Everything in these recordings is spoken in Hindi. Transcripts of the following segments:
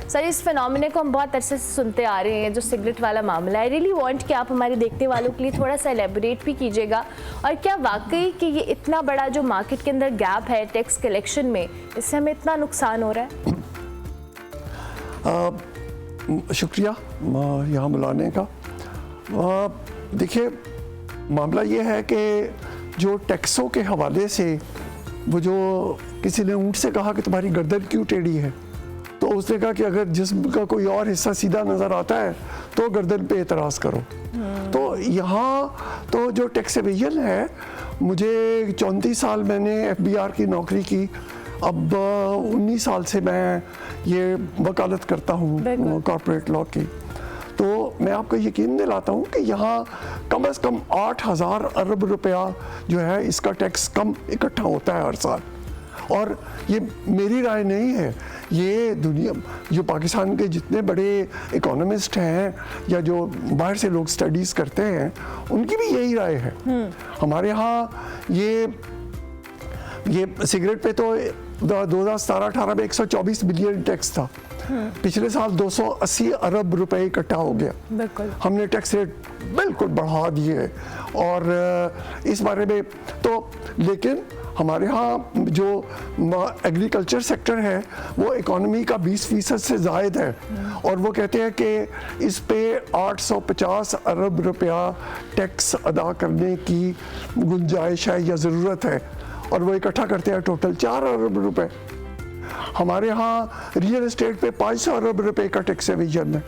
सर इस फिनोमिना को हम बहुत अरसे से सुनते आ रहे हैं, जो सिगरेट वाला मामला है। रियली वांट कि आप हमारे देखने वालों के लिए थोड़ा सा एलेबोरेट भी कीजिएगा, और क्या वाकई कि ये इतना बड़ा जो मार्केट के अंदर गैप है टैक्स कलेक्शन में, इससे हमें इतना नुकसान हो रहा है? शुक्रिया यहाँ बुलाने का। देखिए, मामला ये है कि जो टैक्सों के हवाले से, वो जो किसी ने ऊँट से कहा कि तुम्हारी गर्दन क्यों टेढ़ी है, तो उसने कहा कि अगर जिस्म का कोई और हिस्सा सीधा नज़र आता है तो गर्दन पे एतराज़ करो। तो यहाँ तो जो टैक्स एवेजन है, मुझे 34 साल मैंने FBR की नौकरी की, अब 19 साल से मैं ये वकालत करता हूँ कॉर्पोरेट लॉ की। तो मैं आपको यकीन दिलाता हूँ कि यहाँ कम से कम 8,000 अरब रुपया जो है इसका टैक्स कम इकट्ठा होता है हर साल। और ये मेरी राय नहीं है, ये दुनिया जो पाकिस्तान के जितने बड़े इकोनॉमिस्ट हैं या जो बाहर से लोग स्टडीज़ करते हैं, उनकी भी यही राय है। हमारे यहाँ ये सिगरेट पे तो 2017-18 में 124 बिलियन टैक्स था। पिछले साल 280 अरब रुपए इकट्ठा हो गया। हमने टैक्स रेट बिल्कुल बढ़ा दिए और इस बारे में तो, लेकिन हमारे यहाँ जो एग्रीकल्चर सेक्टर है वो इकोनॉमी का 20% से ज़ायद है, और वो कहते हैं कि इस पे 850 अरब रुपया टैक्स अदा करने की गुंजाइश है या ज़रूरत है, और वो इकट्ठा करते हैं टोटल 4 अरब रुपए। हमारे यहाँ रियल एस्टेट पे 500 अरब रुपए का टैक्स एवेजन है।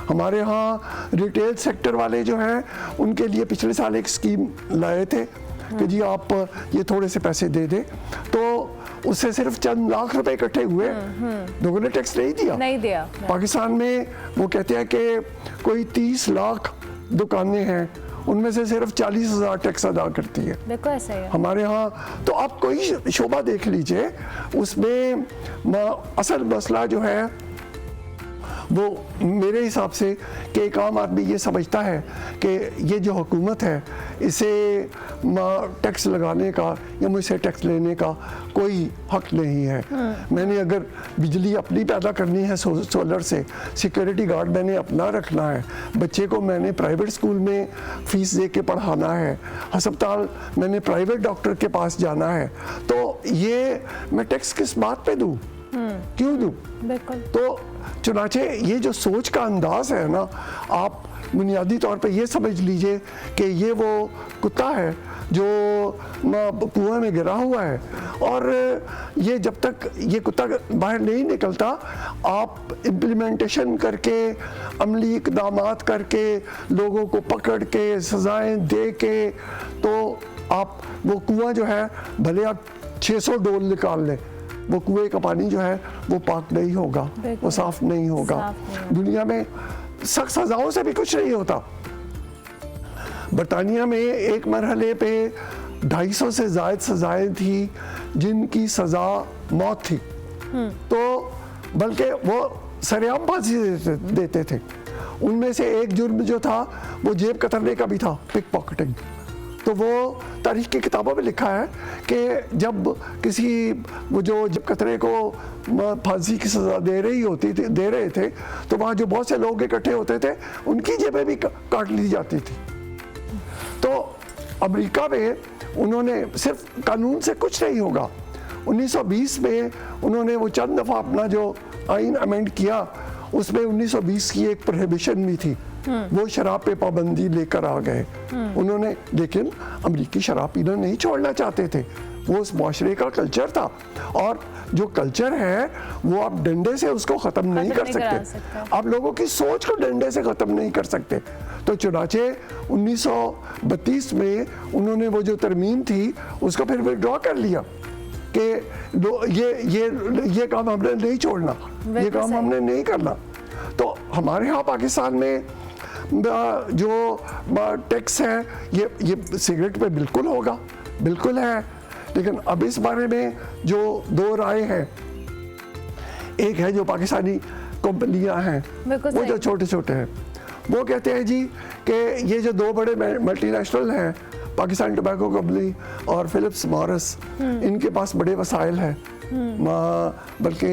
हमारे यहाँ रिटेल सेक्टर वाले जो हैं, उनके लिए पिछले साल एक स्कीम लाए थे कि जी आप ये थोड़े से पैसे दे दें, तो उससे सिर्फ चंद लाख रुपए इकट्ठे हुए, लोगों ने टैक्स नहीं दिया। पाकिस्तान में वो कहते हैं कि कोई 30 लाख दुकानें हैं, उनमें से सिर्फ 40,000 टैक्स अदा करती है। देखो ऐसा ही है हमारे यहाँ। तो आप कोई शोबा देख लीजिए, उसमें असल मसला जो है वो मेरे हिसाब से कि एक आम आदमी ये समझता है कि ये जो हुकूमत है, इसे टैक्स लगाने का या मुझसे टैक्स लेने का कोई हक नहीं है। मैंने अगर बिजली अपनी पैदा करनी है सोलर से, सिक्योरिटी गार्ड मैंने अपना रखना है, बच्चे को मैंने प्राइवेट स्कूल में फ़ीस दे के पढ़ाना है, अस्पताल मैंने प्राइवेट डॉक्टर के पास जाना है, तो ये मैं टैक्स किस बात पे दूँ, क्यों दूँ? तो चुनाचे ये जो सोच का अंदाज है ना, आप बुनियादी तौर पे ये समझ लीजिए कि ये वो कुत्ता है जो कुएं में गिरा हुआ है, और ये जब तक ये कुत्ता बाहर नहीं निकलता, आप इम्प्लीमेंटेशन करके, अमली इक़दामात करके, लोगों को पकड़ के सजाएं दे के, तो आप वो कुआं जो है, भले आप 600 डोल निकाल लें, वो कुएं का पानी जो है वो पाक नहीं होगा, वो साफ नहीं होगा। दुनिया में सख्त सजाओं से भी कुछ नहीं होता। बरतानिया में एक मरहले पे 250 से ज़ायद सजाएं थी जिनकी सज़ा मौत थी, तो बल्कि वो सरेआम फांसी देते थे। उनमें से एक जुर्म जो था वो जेब कतरने का भी था, पिक पॉकेटिंग। तो वो तारीख की किताबों में लिखा है कि जब किसी वो जो जब कतरे को फांसी की सज़ा दे रहे थे, तो वहाँ जो बहुत से लोग इकट्ठे होते थे, उनकी जेबें भी काट ली जाती थी। तो अमेरिका में उन्होंने सिर्फ कानून से कुछ नहीं होगा। 1920 में उन्होंने वो चंद दफ़ा अपना जो आइन अमेंड किया, उसमें 1920 की एक प्रोहिबिशन भी थी, वो शराब पे पाबंदी लेकर आ गए उन्होंने। लेकिन अमेरिकी शराब पीना नहीं छोड़ना चाहते थे, वो उस माशरे का कल्चर था, और जो कल्चर है वो आप डंडे से उसको ख़त्म नहीं कर सकते, आप लोगों की सोच को डंडे से ख़त्म नहीं कर सकते। तो चुनाचे 1932 में उन्होंने वो जो तरमीम थी उसको फिर विड्रॉ कर लिया कि ये काम हमने नहीं छोड़ना, ये काम हमने नहीं करना। तो हमारे यहाँ पाकिस्तान में जो टैक्स है ये सिगरेट पे बिल्कुल होगा, बिल्कुल है, लेकिन अब इस बारे में जो दो राय हैं, एक है जो पाकिस्तानी कंपनियां हैं वो जो छोटे छोटे हैं, वो कहते हैं जी कि ये जो दो बड़े मल्टीनेशनल हैं, पाकिस्तान टोबैको कंपनी और फिलिप्स मॉरिस, इनके पास बड़े वसाइल हैं, बल्कि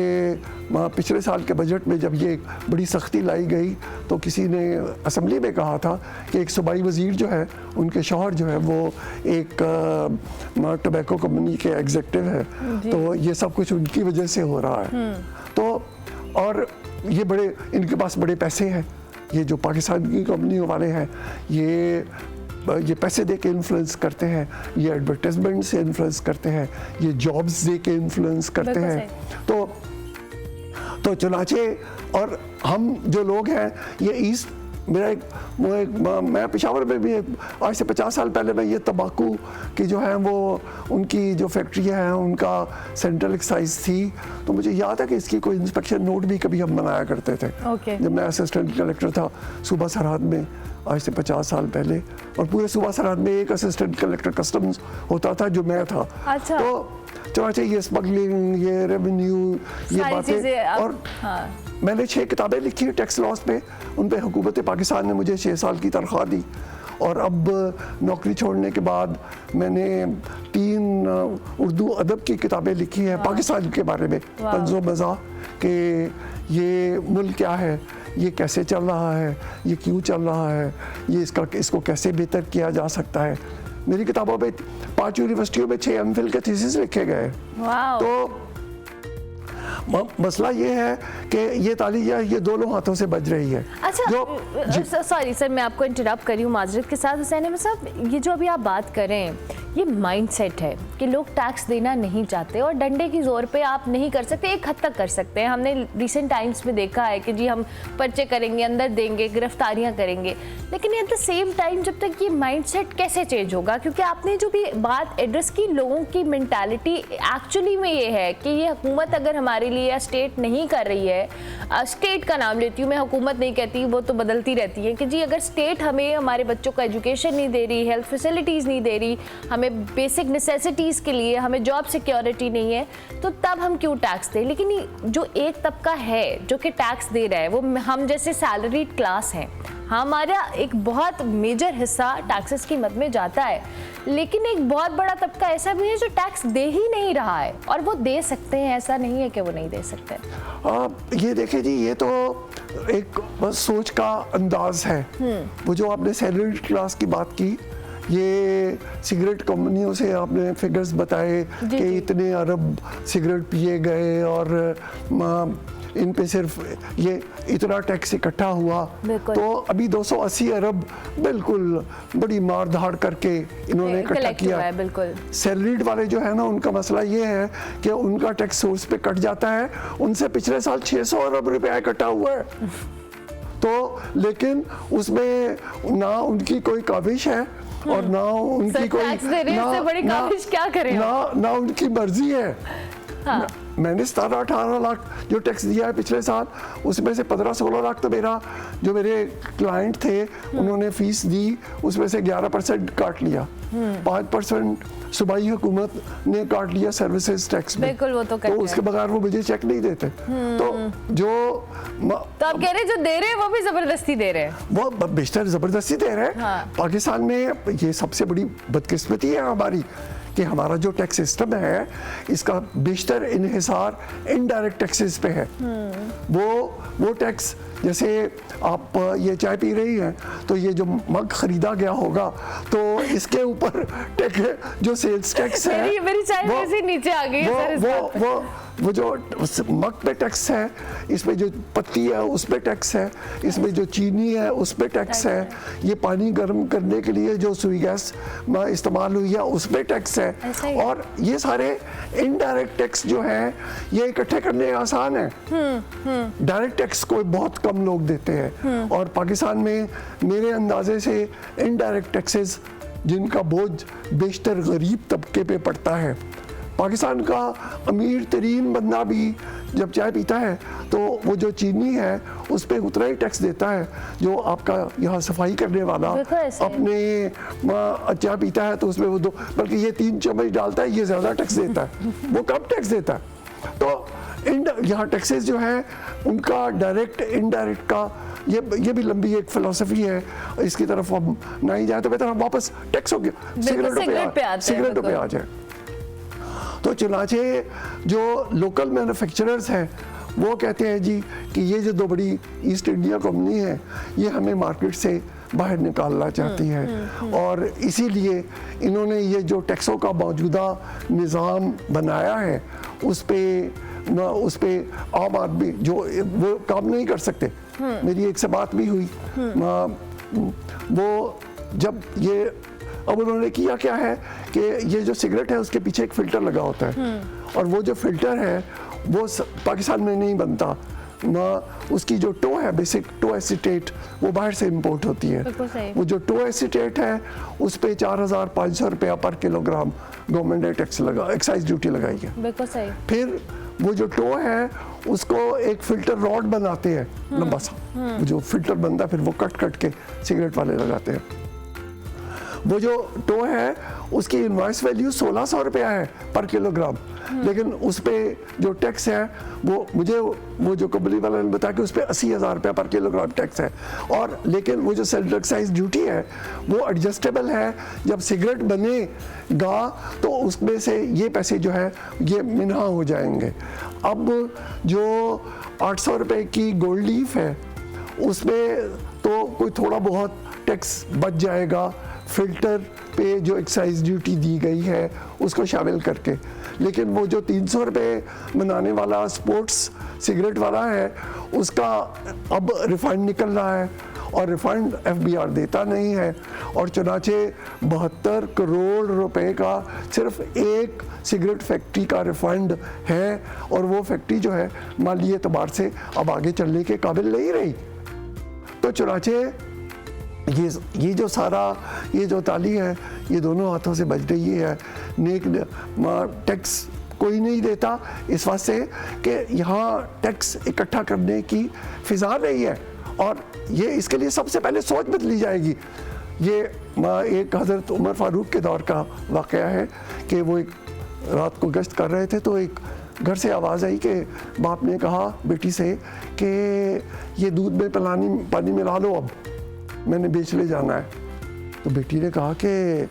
पिछले साल के बजट में जब ये बड़ी सख्ती लाई गई तो किसी ने असेंबली में कहा था कि एक सूबाई वज़ीर जो है, उनके शौहर जो है वो एक टोबैको कंपनी के एग्जीक्यूटिव है, तो ये सब कुछ उनकी वजह से हो रहा है। तो और ये बड़े, इनके पास बड़े पैसे हैं, ये जो पाकिस्तान की कंपनियों वाले हैं, ये पैसे दे के इन्फ्लुएंस करते हैं, ये एडवर्टाइजमेंट से इन्फ्लुएंस करते हैं, ये जॉब्स दे के इन्फ्लुएंस करते हैं। तो चुनाचे और हम जो लोग हैं, ये ईस्ट मैं पेशावर में भी आज से 50 साल पहले मैं ये तंबाकू की जो है वो उनकी जो फैक्ट्रियाँ हैं उनका सेंट्रल एक्साइज थी, तो मुझे याद है कि इसकी कोई इंस्पेक्शन नोट भी कभी हम बनाया करते थे। जब मैं असिस्टेंट कलेक्टर था सूबा सरहद में आज से 50 साल पहले, और पूरे सूबा सरहद में एक असिस्टेंट कलेक्टर कस्टम्स होता था जो मैं था। अच्छा। तो चुनाचे ये स्मगलिंग, ये रेवेन्यू, ये बातें, और मैंने 6 किताबें लिखी टैक्स लॉस पे, उन पे हुकूमत पाकिस्तान ने मुझे 6 साल की तनख्वाह दी, और अब नौकरी छोड़ने के बाद मैंने 3 उर्दू अदब की किताबें लिखी हैं पाकिस्तान के बारे में, तंज़ो मज़ा, कि ये मुल्क क्या है, ये कैसे चल रहा है, ये क्यों चल रहा है, ये इसको कैसे बेहतर किया जा सकता है। मेरी किताबों में 5 यूनिवर्सिटियों में 6 एमफिल के थीसिस लिखे गए। तो मसला ये है कि ये तालियां ये दोनों हाथों से बज रही है। अच्छा, सॉरी सर, मैं आपको इंटरप्ट कर रही हूँ माजरत के साथ। हुसैन अहमद साहब, ये जो अभी आप बात कर रहे हैं, ये माइंडसेट है कि लोग टैक्स देना नहीं चाहते और डंडे की जोर पे आप नहीं कर सकते, एक हद तक कर सकते हैं। हमने रिसेंट टाइम्स में देखा है कि जी हम पर्चे करेंगे, अंदर देंगे, गिरफ्तारियां करेंगे, लेकिन एट द सेम टाइम जब तक ये माइंडसेट कैसे चेंज होगा? क्योंकि आपने जो भी बात एड्रेस की, लोगों की मेंटालिटी एक्चुअली में ये है कि ये हुकूमत अगर हमारे लिए या स्टेट नहीं कर रही है, स्टेट का नाम लेती हूँ मैं, हुकूमत नहीं कहती, वो तो बदलती रहती है, कि जी अगर स्टेट हमें हमारे बच्चों का एजुकेशन नहीं दे रही, हेल्थ फैसिलिटीज़ नहीं दे रही, हमें बेसिक नेसेसिटीज़ के लिए हमें जॉब सिक्योरिटी नहीं है, तो तब हम क्यों टैक्स दें? लेकिन जो एक तबका है जो कि टैक्स दे रहा है, वो हम जैसे सैलरीड क्लास हैं, हमारा एक बहुत मेजर हिस्सा टैक्सेस की मद में जाता है, लेकिन एक बहुत बड़ा तबका ऐसा भी है जो टैक्स दे ही नहीं रहा है, और वो दे सकते हैं, ऐसा नहीं है कि वो नहीं दे सकते। ये देखिए जी, ये तो एक बस सोच का अंदाज है। वो जो आपने सैलरीड क्लास की बात की, ये सिगरेट कंपनियों से आपने फिगर्स बताए कि इतने अरब सिगरेट पिए गए और इन पे सिर्फ ये इतना टैक्स इकट्ठा हुआ, तो अभी 280 अरब बिल्कुल बड़ी मार धाड़ करके इन्होंने इकट्ठा किया। बिल्कुल सैलरीड वाले जो है ना, उनका मसला ये है कि उनका टैक्स सोर्स पे कट जाता है, उनसे पिछले साल 600 अरब रुपया इकट्ठा हुआ है, तो लेकिन उसमें ना उनकी कोई काबिश है और ना उनकी कोई ना उनकी मर्जी है। हाँ। मैंने 17-18 लाख जो टैक्स दिया है पिछले साल, उसमें से 15-16 लाख तो जो मेरे क्लाइंट थे उन्होंने फीस दी, उसमें से 11% काट लिया, 5% सूबाई हुकूमत ने काट लिया सर्विसेज टैक्स में। बिल्कुल, वो तो उसके बगैर वो मुझे चेक नहीं देते। तो आप कह रहे जो दे रहे हैं वो भी जबरदस्ती दे रहे हैं, वो बेशतर जबरदस्ती दे रहे हैं। हाँ। पाकिस्तान में ये सबसे बड़ी बदकिस्मती है हमारी कि हमारा जो टैक्स सिस्टम है, इसका बेशतर इन्हिसार इनडायरेक्ट टैक्सेस पे है। वो टैक्स, जैसे आप ये चाय पी रही हैं, तो ये जो मग खरीदा गया होगा तो इसके ऊपर टैक्स, जो सेल्स टैक्स है, मेरी चाय वैसे नीचे आ गई है। वो जो मग पे टैक्स है, इसमें जो पत्ती है उस पे टैक्स है, इसमें जो चीनी है उस पे टैक्स है, ये पानी गर्म करने के लिए जो सुई गैस इस्तेमाल हुई है उस पे टैक्स है, और ये सारे इनडायरेक्ट टैक्स जो है ये इकट्ठे करने आसान है। डायरेक्ट टैक्स को बहुत कम लोग देते हैं, और पाकिस्तान में मेरे अंदाजे से इनडायरेक्ट टैक्सेस जिनका बोझ बेशतर गरीब तबके पे पड़ता है। पाकिस्तान का अमीर तरीन बंदा भी जब चाय पीता है तो वो जो चीनी है उस पर उतना ही टैक्स देता है जो आपका यहाँ सफाई करने वाला अपने चाय पीता है तो उसमें वो 2 बल्कि ये 3 चम्मच डालता है, ये ज़्यादा टैक्स देता है, वो कम टैक्स देता है। तो यहाँ टैक्सेस जो है उनका डायरेक्ट इनडायरेक्ट का ये भी लंबी एक फिलॉसफी है, इसकी तरफ हम नहीं जाए तो बेहतर हम वापस टैक्स हो गया सिगरेटों पे आ जाए। तो चुनाचे जो लोकल मैन्युफैक्चरर्स हैं वो कहते हैं जी कि ये जो दो बड़ी ईस्ट इंडिया कंपनी है ये हमें मार्केट से बाहर निकालना चाहती है और इसीलिए इन्होंने ये जो टैक्सों का मौजूदा निज़ाम बनाया है उस पे आम आदमी जो वो काम नहीं कर सकते। मेरी एक से बात भी हुई, वो जब ये अब उन्होंने किया क्या है कि ये जो सिगरेट है उसके पीछे एक फ़िल्टर लगा होता है और वो जो फ़िल्टर है वो पाकिस्तान में नहीं बनता ना, उसकी जो टो है बेसिक टो एसीटेट वो बाहर से इंपोर्ट होती है। वो जो टो एसीटेट है उस पे 4,500 रुपया पर किलोग्राम गवर्नमेंट ने टैक्स लगा, एक्साइज ड्यूटी लगाई है। बिल्कुल सही। फिर वो जो टो है उसको एक फिल्टर रॉड बनाते हैं लंबा सा, वो जो फिल्टर बनता है फिर वो कट के सिगरेट वाले लगाते हैं। वो जो टो है उसकी इनवॉइस वैल्यू 1,600 रुपया है पर किलोग्राम, लेकिन उस पे जो टैक्स है वो मुझे वो जो कंपनी वाले ने बताया कि उस पे 80,000 रुपया पर किलोग्राम टैक्स है। और लेकिन वो जो सेल्फ एक्साइज ड्यूटी है वो एडजस्टेबल है, जब सिगरेट बनेगा तो उसमें से ये पैसे जो है ये मिन्हा हो जाएंगे। अब जो 800 रुपये की गोल्ड लीफ है उसमें तो कोई थोड़ा बहुत टैक्स बच जाएगा फिल्टर पे जो एक्साइज ड्यूटी दी गई है उसको शामिल करके, लेकिन वो जो 300 रुपये बनाने वाला स्पोर्ट्स सिगरेट वाला है उसका अब रिफंड निकल रहा है और रिफंड एफबीआर देता नहीं है और चुनाचे 72 करोड़ रुपए का सिर्फ एक सिगरेट फैक्ट्री का रिफंड है और वो फैक्ट्री जो है माली एतबार से अब आगे चलने के काबिल नहीं रही। तो चुनाचे ये जो सारा ये जो ताली है ये दोनों हाथों से बज रही है। नेक टैक्स कोई नहीं देता इस वास्ते कि यहाँ टैक्स इकट्ठा करने की फिजा नहीं है और ये इसके लिए सबसे पहले सोच बदली जाएगी। ये एक हज़रत उमर फारूक के दौर का वाक़या है कि वो एक रात को गश्त कर रहे थे तो एक घर से आवाज़ आई कि बाप ने कहा बेटी से कि ये दूध में पानी मिला लो, अब मैंने बेचने जाना है। तो बेटी ने कहा कि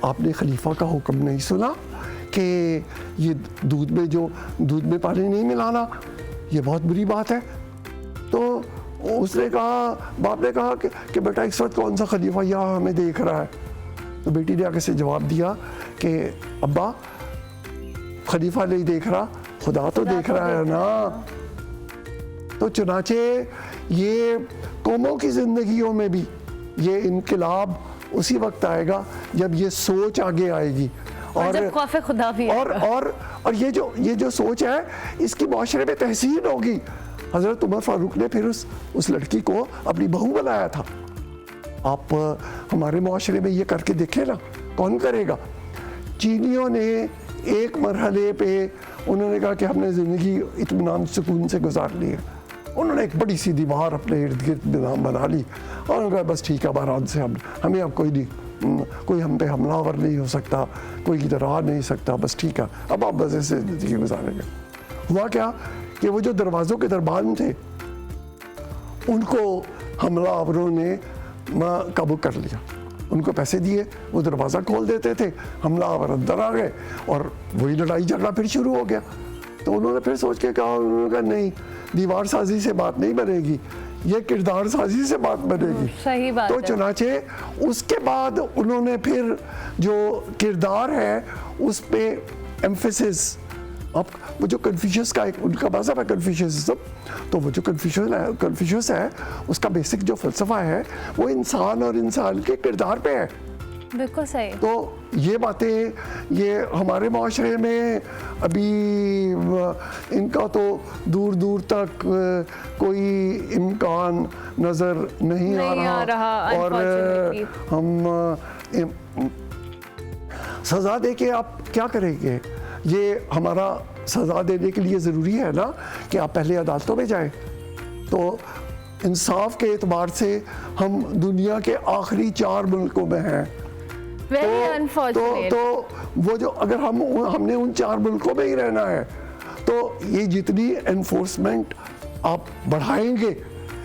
आपने खलीफा का हुक्म नहीं सुना कि ये दूध में पानी नहीं मिलाना, ये बहुत बुरी बात है। तो उसने कहा, बाप ने कहा कि बेटा इस वक्त कौन सा खलीफा यहाँ हमें देख रहा है। तो बेटी ने आगे से जवाब दिया कि अब्बा खलीफा नहीं देख रहा, खुदा तो देख रहा है ना। तो चुनाचे ये कौमों की जिंदगियों में भी ये इनकलाब उसी वक्त आएगा जब ये सोच आगे आएगी और जब खौफ खुदा भी और ये जो सोच है इसकी माशरे में तहसीन होगी। हज़रत उमर फारूक ने फिर उस लड़की को अपनी बहू बनाया था। आप हमारे माशरे में ये करके देखें ना, कौन करेगा। चीनियों ने एक मरहले पे उन्होंने कहा कि हमने ज़िंदगी इत्मीनान सुकून से गुजार ली है। उन्होंने एक बड़ी सी दीवार अपने इर्द गिर्द बना ली और उन्होंने कहा बस ठीक है, आराम से हमें अब कोई हम पे हमलावर नहीं हो सकता, कोई इधर आ नहीं सकता, बस ठीक है, अब आप मज़े से ज़िंदगी गुजारेंगे। हुआ क्या कि वो जो दरवाज़ों के दरबान थे उनको हमलावरों ने काबू कर लिया। उनको पैसे दिए, वो दरवाज़ा खोल देते थे, हमलावर अंदर आ गए और वही लड़ाई झगड़ा फिर शुरू हो गया। तो उन्होंने फिर सोच के कहा, उन्होंने कहा नहीं, दीवार साजी से बात नहीं बनेगी, ये किरदार साजी से बात बनेगी। सही बात तो चुनाचे उसके बाद उन्होंने फिर जो किरदार है उस पे एम्फेसिस, अब वो जो कन्फ्यूशियस का एक उनका मज़हब है कन्फ्यूशियसिज्म, तो वो जो कन्फ्यूशियस है उसका बेसिक जो फ़लसफ़ा है वो इंसान और इंसान के किरदार पे है। बिल्कुल सही। तो ये बातें ये हमारे माशरे में अभी इनका तो दूर दूर तक कोई इम्कान नज़र नहीं आ रहा और हम सज़ा दे के आप क्या करेंगे। ये हमारा सज़ा देने के लिए ज़रूरी है ना कि आप पहले अदालतों में जाएं। तो इंसाफ के एतबार से हम दुनिया के आखिरी 4 मुल्कों में हैं। तो वो जो अगर हमने उन 4 मुल्कों में ही रहना है तो ये जितनी एनफोर्समेंट आप बढ़ाएंगे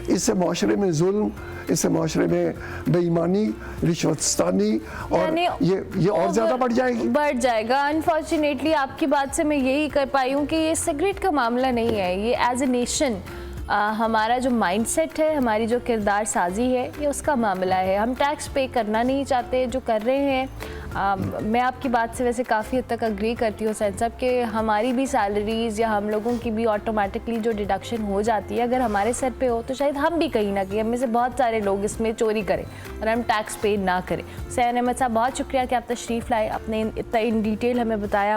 इससे माशरे में जुल्म इससे माशरे में बेईमानी, रिश्वतस्तानी और यानी ये और ज़्यादा बढ़ जाएगी। बढ़ जाएगा। अनफॉर्चुनेटली आपकी बात से मैं यही कर पाई हूँ कि ये सिगरेट का मामला नहीं है, ये एज ए नेशन हमारा जो माइंडसेट है, हमारी जो किरदार साजी है, ये उसका मामला है। हम टैक्स पे करना नहीं चाहते, जो कर रहे हैं। मैं आपकी बात से वैसे काफ़ी हद तक अग्री करती हूँ सैन साहब कि हमारी भी सैलरीज़ या हम लोगों की भी ऑटोमेटिकली जो डिडक्शन हो जाती है, अगर हमारे सर पे हो तो शायद हम भी कहीं ना कहीं, हम में से बहुत सारे लोग इसमें चोरी करें और हम टैक्स पे ना करें। सैन अहमद साहब, बहुत शुक्रिया कि आप तशरीफ़ लाए, आपने इतना इन डिटेल हमें बताया।